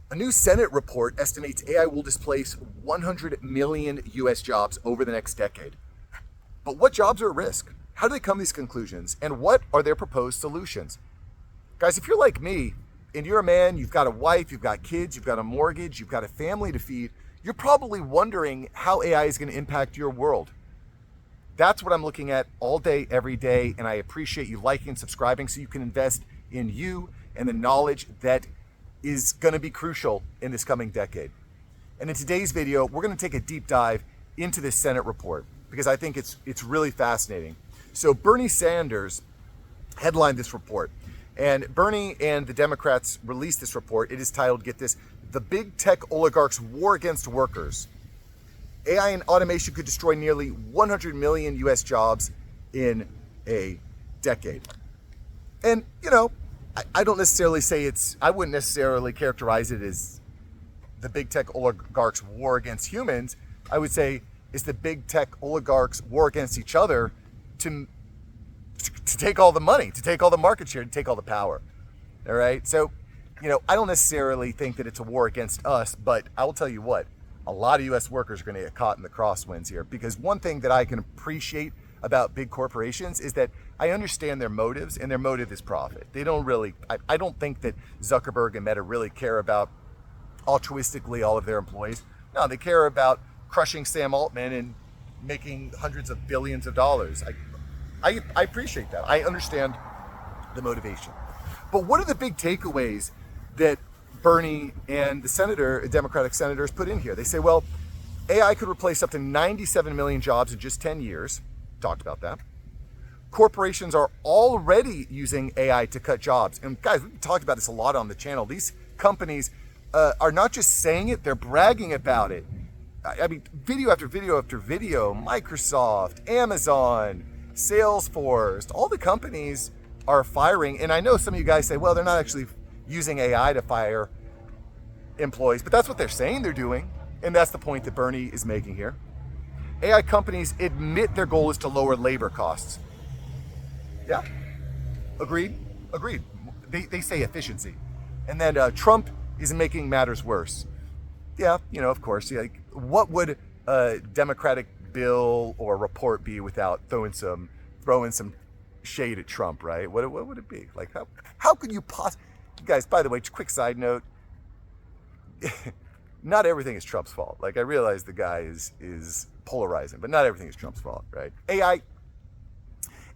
A new Senate report estimates AI will displace 100 million US jobs over the next decade. But what jobs are at risk? How do they come to these conclusions? And what are their proposed solutions? Guys, if you're like me and you're a man, you've got a wife, you've got kids, you've got a mortgage, you've got a family to feed, you're probably wondering how AI is going to impact your world. That's what I'm looking at all day, every day, and I appreciate you liking and subscribing so you can invest in you and the knowledge that is going to be crucial in this coming decade. And in today's video, we're going to take a deep dive into this Senate report because I think it's really fascinating. So Bernie Sanders headlined this report, and Bernie and the Democrats released this report. It is titled, get this, "The Big Tech Oligarchs' War Against Workers. AI and automation could destroy nearly 100 million US jobs in a decade." And, you know, I don't necessarily say I wouldn't necessarily characterize it as the big tech oligarchs' war against humans. I would say it's the big tech oligarchs' war against each other to take all the money, to take all the market share, to take all the power. All right. So, you know, I don't necessarily think that it's a war against us, but I will tell you what, a lot of US workers are going to get caught in the crosswinds here, because one thing that I can appreciate about big corporations is that I understand their motives, and their motive is profit. They don't really, I don't think that Zuckerberg and Meta really care about altruistically all of their employees. No, they care about crushing Sam Altman and making hundreds of billions of dollars. I appreciate that. I understand the motivation. But what are the big takeaways that Bernie and the Democratic senators put in here? They say, well, AI could replace up to 97 million jobs in just 10 years. Talked about that. Corporations are already using AI to cut jobs. And guys, we've talked about this a lot on the channel. These companies are not just saying it, they're bragging about it. I mean, video after video after video, Microsoft, Amazon, Salesforce, all the companies are firing. And I know some of you guys say, well, they're not actually using AI to fire employees, but that's what they're saying they're doing. And that's the point that Bernie is making here. AI companies admit their goal is to lower labor costs. Yeah, agreed. They say efficiency. And then Trump is making matters worse. Yeah, you know, of course. Yeah, like, what would a Democratic bill or report be without throwing some shade at Trump, right? What would it be? Like, how could you possibly... Guys, by the way, quick side note, not everything is Trump's fault. Like, I realize the guy is polarizing, but not everything is Trump's fault, right? AI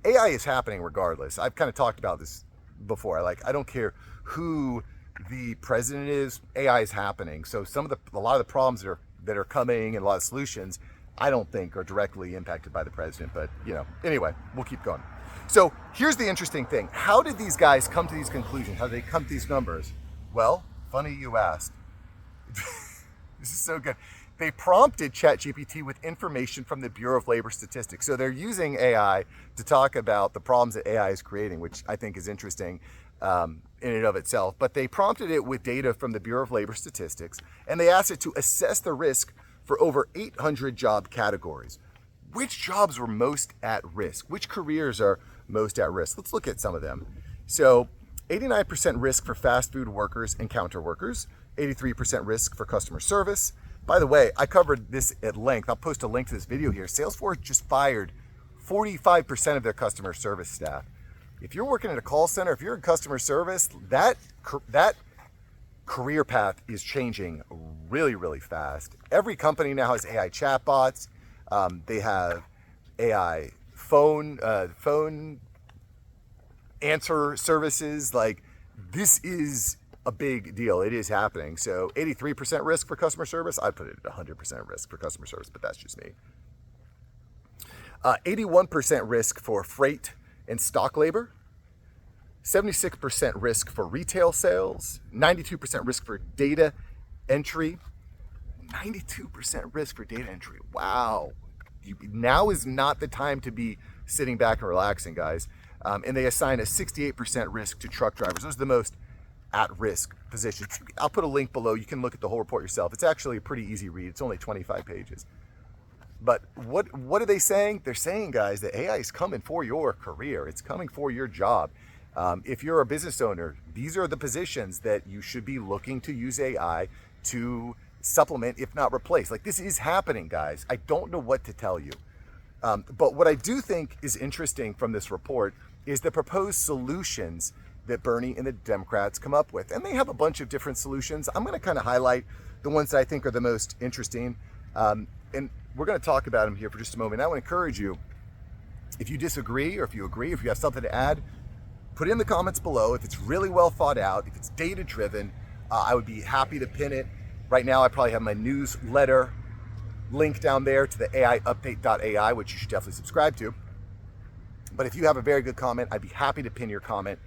is happening regardless. I've kind of talked about this before. I don't care who the president is, AI is happening. So a lot of the problems that are coming and a lot of solutions, I don't think are directly impacted by the president. But, you know, anyway, we'll keep going. So here's the interesting thing. How did these guys come to these conclusions? How did they come to these numbers? Well, funny you asked. This is so good. They prompted ChatGPT with information from the Bureau of Labor Statistics. So they're using AI to talk about the problems that AI is creating, which I think is interesting in and of itself. But they prompted it with data from the Bureau of Labor Statistics, and they asked it to assess the risk for over 800 job categories. Which jobs were most at risk? Which careers are most at risk? Let's look at some of them. So 89% risk for fast food workers and counter workers, 83% risk for customer service. By the way, I covered this at length. I'll post a link to this video here. Salesforce just fired 45% of their customer service staff. If you're working at a call center, if you're in customer service, that career path is changing really, really fast. Every company now has AI chatbots. They have AI phone answer services. Like, this is a big deal. It is happening. So 83% risk for customer service. I put it at 100% risk for customer service, but that's just me. 81% risk for freight and stock labor. 76% risk for retail sales. 92% risk for data entry. 92% risk for data entry. Wow. Now is not the time to be sitting back and relaxing, guys. And they assign a 68% risk to truck drivers. Those are the most at-risk positions. I'll put a link below. You can look at the whole report yourself. It's actually a pretty easy read. It's only 25 pages. But what are they saying? They're saying, guys, that AI is coming for your career. It's coming for your job. If you're a business owner, these are the positions that you should be looking to use AI to supplement, if not replace. Like, this is happening, guys. I don't know what to tell you. But what I do think is interesting from this report is the proposed solutions that Bernie and the Democrats come up with. And they have a bunch of different solutions. I'm going to kind of highlight the ones that I think are the most interesting. And we're going to talk about them here for just a moment. I want to encourage you, if you disagree or if you agree, if you have something to add, put it in the comments below. If it's really well thought out, if it's data driven, I would be happy to pin it. Right now, I probably have my newsletter link down there to the AIupdate.ai, which you should definitely subscribe to. But if you have a very good comment, I'd be happy to pin your comment,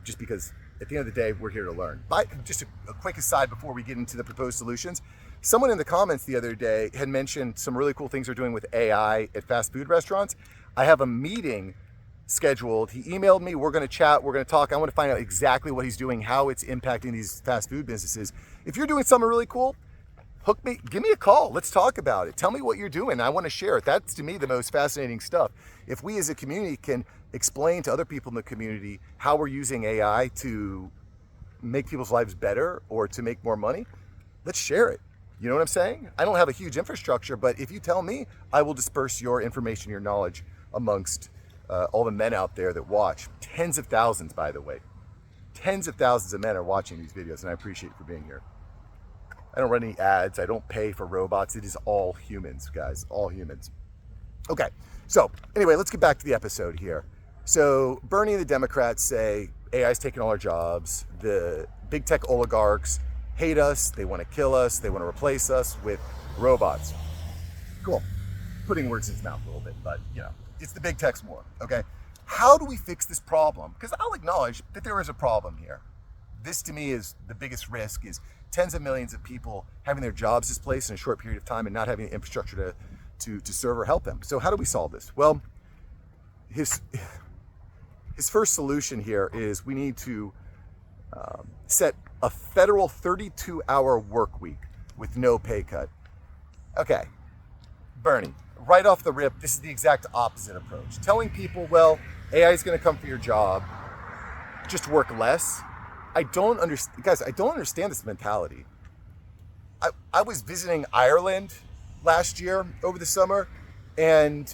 just because at the end of the day, we're here to learn. But just a quick aside before we get into the proposed solutions, someone in the comments the other day had mentioned some really cool things they're doing with AI at fast food restaurants. I have a meeting scheduled. He emailed me. We're going to chat. We're going to talk. I want to find out exactly what he's doing, how it's impacting these fast food businesses. If you're doing something really cool, hook me, give me a call. Let's talk about it. Tell me what you're doing. I want to share it. That's, to me, the most fascinating stuff. If we as a community can explain to other people in the community how we're using AI to make people's lives better or to make more money, let's share it. You know what I'm saying? I don't have a huge infrastructure, but if you tell me, I will disperse your information, your knowledge amongst all the men out there that watch. Tens of thousands, by the way. Tens of thousands of men are watching these videos, and I appreciate you for being here. I don't run any ads. I don't pay for robots. It is all humans, guys. All humans. Okay, so anyway, let's get back to the episode here. So Bernie and the Democrats say AI's taking all our jobs. The big tech oligarchs hate us. They want to kill us. They want to replace us with robots. Cool. Putting words in his mouth a little bit, but you know, it's the big tech's war, okay? How do we fix this problem? Because I'll acknowledge that there is a problem here. This, to me, is the biggest risk, is tens of millions of people having their jobs displaced in a short period of time and not having the infrastructure to serve or help them. So how do we solve this? Well, his first solution here is we need to set a federal 32-hour work week with no pay cut. Okay, Bernie, right off the rip, this is the exact opposite approach. Telling people, well, AI is going to come for your job, just work less. I don't understand, guys, I don't understand this mentality. I was visiting Ireland last year over the summer, and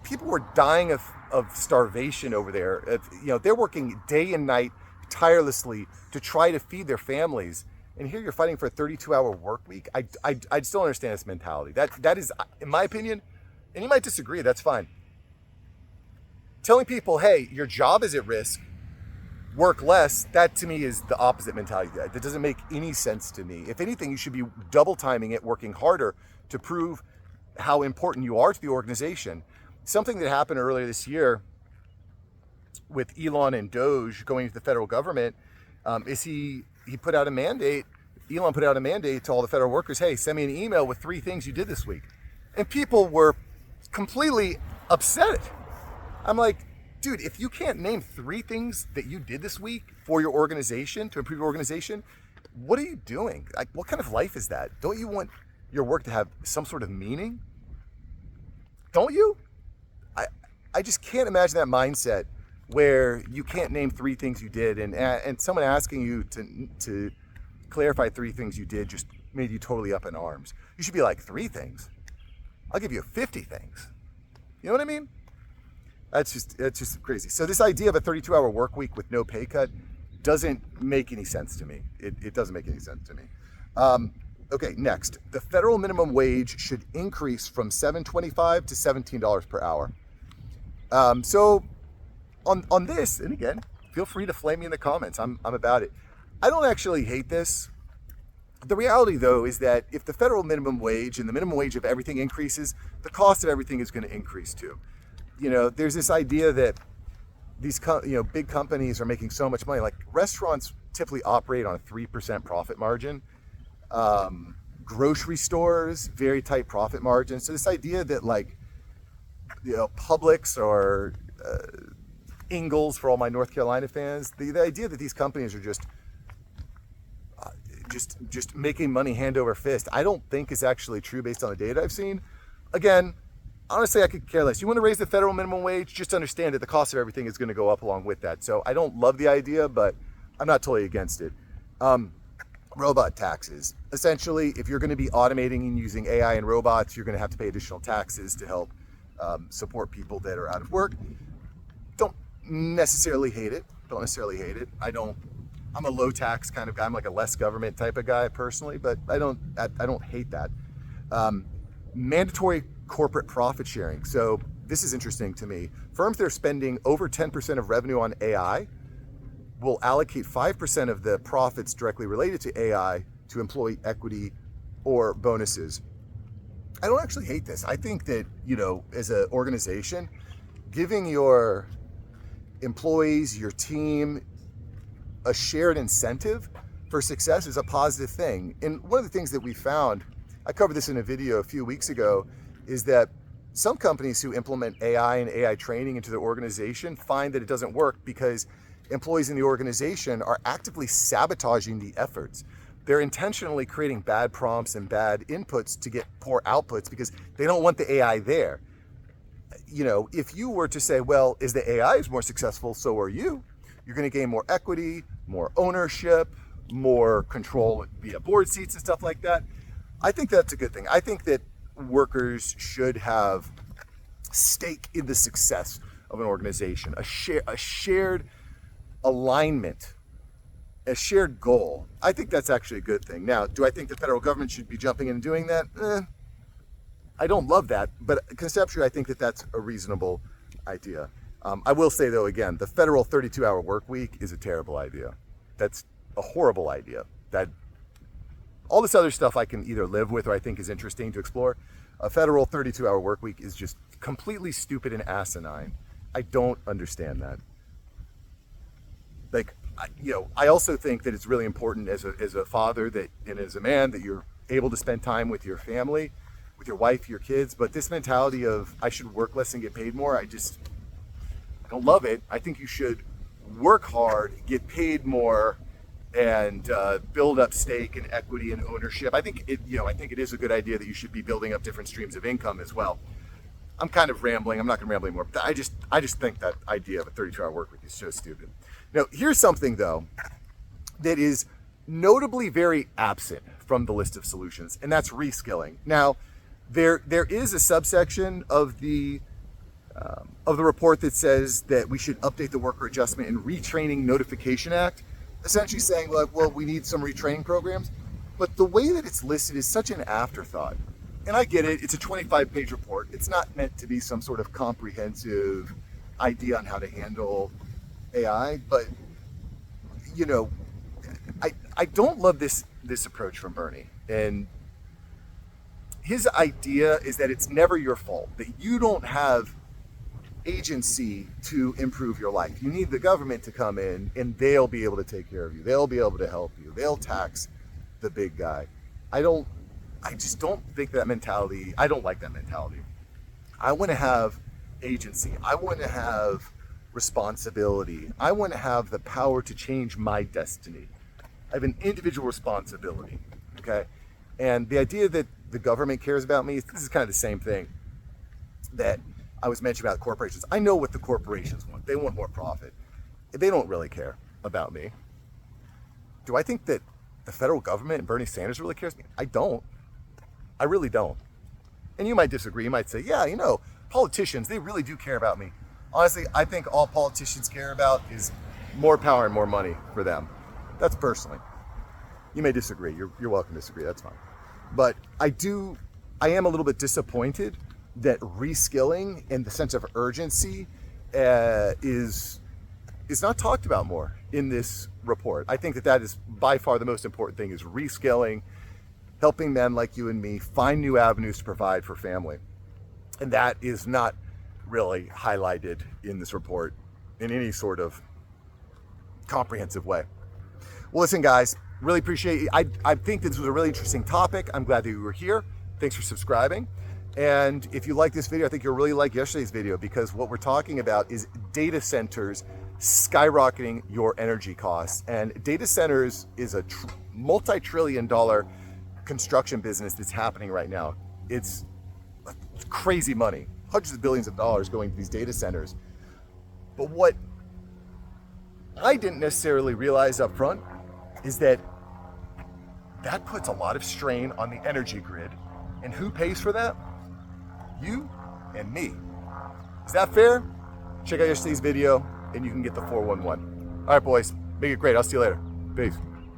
people were dying of starvation over there. You know, they're working day and night tirelessly to try to feed their families. And here you're fighting for a 32-hour work week. I just don't understand this mentality. That is, in my opinion, and you might disagree, that's fine. Telling people, hey, your job is at risk, work less, that to me is the opposite mentality. That doesn't make any sense to me. If anything, you should be double timing it, working harder to prove how important you are to the organization. Something that happened earlier this year with Elon and Doge going to the federal government is he put out a mandate. Elon put out a mandate to all the federal workers, hey, send me an email with 3 things you did this week. And people were completely upset. I'm like, dude, if you can't name 3 things that you did this week for your organization, to improve your organization, what are you doing? Like, what kind of life is that? Don't you want your work to have some sort of meaning? Don't you? I just can't imagine that mindset where you can't name 3 things you did, and someone asking you to clarify 3 things you did just made you totally up in arms. You should be like, 3 things? I'll give you 50 things. You know what I mean? That's just crazy. So this idea of a 32-hour work week with no pay cut doesn't make any sense to me. It doesn't make any sense to me. Okay, next. The federal minimum wage should increase from $7.25 to $17 per hour. So on this, and again, feel free to flame me in the comments. I'm about it. I don't actually hate this. The reality, though, is that if the federal minimum wage and the minimum wage of everything increases, the cost of everything is going to increase too. You know, there's this idea that these big companies are making so much money. Like, restaurants typically operate on a 3% profit margin. Grocery stores, very tight profit margins. So this idea that, like, you know, Publix or Ingles, for all my North Carolina fans, the idea that these companies are just making money hand over fist, I don't think is actually true based on the data I've seen. Again, honestly, I could care less. You want to raise the federal minimum wage, just understand that the cost of everything is going to go up along with that. So I don't love the idea, but I'm not totally against it. Robot taxes. Essentially, if you're going to be automating and using AI and robots, you're going to have to pay additional taxes to help support people that are out of work. Don't necessarily hate it. I'm a low tax kind of guy. I'm like a less government type of guy personally, but I don't hate that. Mandatory corporate profit sharing. So this is interesting to me. Firms that are spending over 10% of revenue on AI will allocate 5% of the profits directly related to AI to employee equity or bonuses. I don't actually hate this. I think that, as an organization, giving your employees, your team, a shared incentive for success is a positive thing. And one of the things that we found, I covered this in a video a few weeks ago, is that some companies who implement AI and AI training into their organization find that it doesn't work because employees in the organization are actively sabotaging the efforts. They're intentionally creating bad prompts and bad inputs to get poor outputs because they don't want the AI there. If you were to say, well, as the AI is more successful, so are you, you're going to gain more equity, more ownership, more control via board seats and stuff like that. I think that's a good thing. I think that workers should have stake in the success of an organization, a shared alignment, a shared goal. I think that's actually a good thing. Now, do I think the federal government should be jumping in and doing that? I don't love that, but conceptually, I think that that's a reasonable idea. I will say, though, again, the federal 32-hour work week is a terrible idea. That's a horrible idea. That all this other stuff I can either live with or I think is interesting to explore. A federal 32-hour work week is just completely stupid and asinine. I don't understand that. I also think that it's really important as a father and as a man that you're able to spend time with your family, with your wife, your kids. But this mentality of I should work less and get paid more, I don't love it. I think you should work hard, get paid more, and build up stake and equity and ownership. I think it is a good idea that you should be building up different streams of income as well. I'm kind of rambling. I'm not going to ramble anymore. But I just think that idea of a 32-hour work week is so stupid. Now, here's something, though, that is notably very absent from the list of solutions, and that's reskilling. Now, there is a subsection of the report that says that we should update the Worker Adjustment and Retraining Notification Act, essentially saying, well, we need some retraining programs. But the way that it's listed is such an afterthought. And I get it, it's a 25-page report. It's not meant to be some sort of comprehensive idea on how to handle AI, but I don't love this approach from Bernie. And his idea is that it's never your fault, that you don't have agency to improve your life. You need the government to come in and they'll be able to take care of you. They'll be able to help you. They'll tax the big guy. I just don't think that mentality, I don't like that mentality. I want to have agency. I want to have responsibility. I want to have the power to change my destiny. I have an individual responsibility, okay? And the idea that the government cares about me, this is kind of the same thing that I was mentioning about corporations. I know what the corporations want. They want more profit. They don't really care about me. Do I think that the federal government and Bernie Sanders really cares? I don't. I really don't. And you might disagree. You might say, yeah, politicians, they really do care about me. Honestly, I think all politicians care about is more power and more money for them. That's personally. You may disagree. You're welcome to disagree. That's fine. But I am a little bit disappointed that reskilling and the sense of urgency is not talked about more in this report. I think that is by far the most important thing is reskilling, helping men like you and me find new avenues to provide for family. And that is not really highlighted in this report in any sort of comprehensive way. Well, listen, guys, really appreciate it. I think this was a really interesting topic. I'm glad that you were here. Thanks for subscribing. And if you like this video, I think you'll really like yesterday's video because what we're talking about is data centers skyrocketing your energy costs. And data centers is a multi-trillion-dollar construction business that's happening right now. It's crazy money. hundreds of billions of dollars going to these data centers. But what I didn't necessarily realize up front is that puts a lot of strain on the energy grid. And who pays for that? You and me. Is that fair? Check out yesterday's video and you can get the 411. All right, boys, make it great. I'll see you later. Peace.